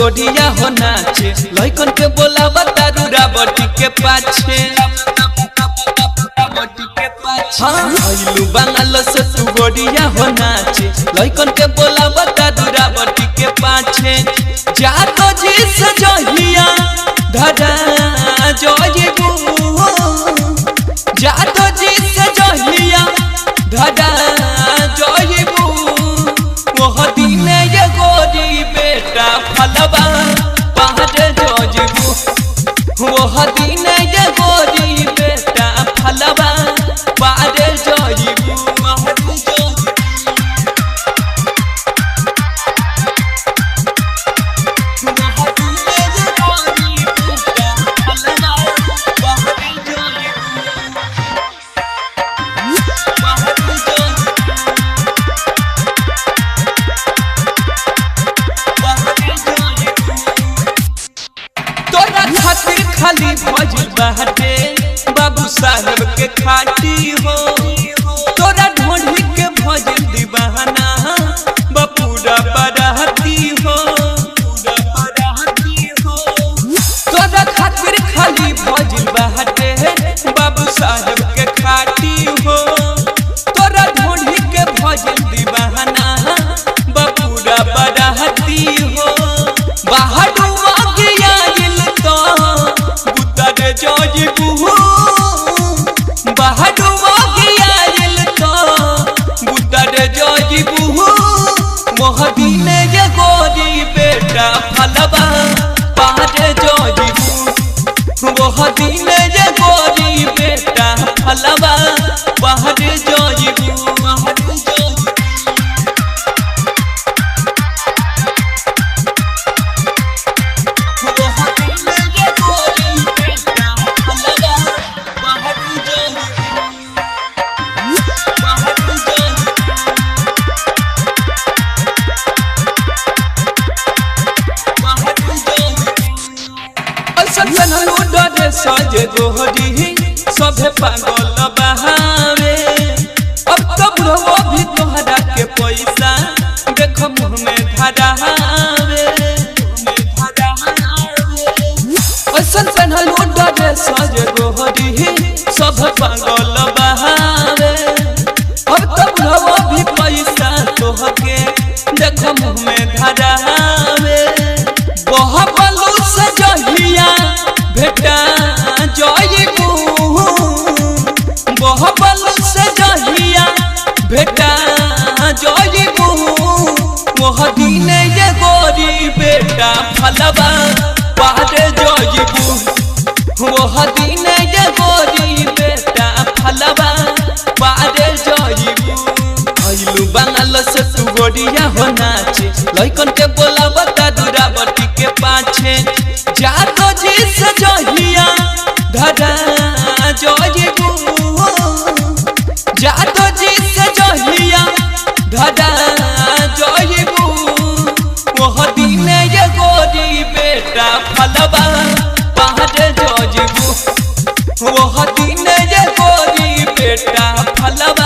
गोरिया हो नाचे लइकन के बोलावा तारू रावटी के पाछे आइलू बंगाल से तू गोरिया हो नाचे लइकन के बोलावा तारू रावटी के पाछे जा तो जी सजहिया धरा जोइबू जा तो जी सजहिया धरा जोइबू वो दिन ये गोरी बेटा फलवा पहाड़ जोइबू वो दिन ये गोरी बेटा फलवा पहाड़ जोइबू खाली भजिल बाटे बाबू साहब के खाटी हो तोरा ढोढ़ी के भजिल दीवाना बपूरा बराती हो तोरा खातिर खाली भजिल बाटे बाबू साहब के खाटी हो तोरा ढोढ़ी के भजिल दीवाना बपूरा बराती हो बाहर जोइबू बहाडुआ गियाइल तो बुदर जोइबू मोह दिन ये गोरी बेटा फलवा पहाड़ जोइबू मोह दिन ये गोरी बेटा फलवा पहाड़ जोइबू सजे गोहरी सभे पागल बहावे अब तो बुढ़वा भी तोहरा के पैसा देख मुँह में धरावे ऐसन पहनलू डरे सजे गोहरी सभे पागल बहावे अब तो बुढ़वा भी पैसा तोहके देख मुँह में धरावे बहबलू सजहिया बेटा जोइबू बहबल से जहिया बेटा जोइबू वो दिन ये गोरी बेटा फलवा पहाड़ जोइबू वो दिन ये गोरी बेटा फलवा पहाड़ जोइबू आइलू बंगाल से तू गोरिया हो नाचे लइकन के बोलावा तारू रावटी के पाछे जा तो जी सजहिया धरा जोइबू जा तो जी सजहिया धरा जोइबू वो दिन ये गोरी बेटा फलवा पहाड़ जोइबू वो दिन ये गोरी बेटा फलवा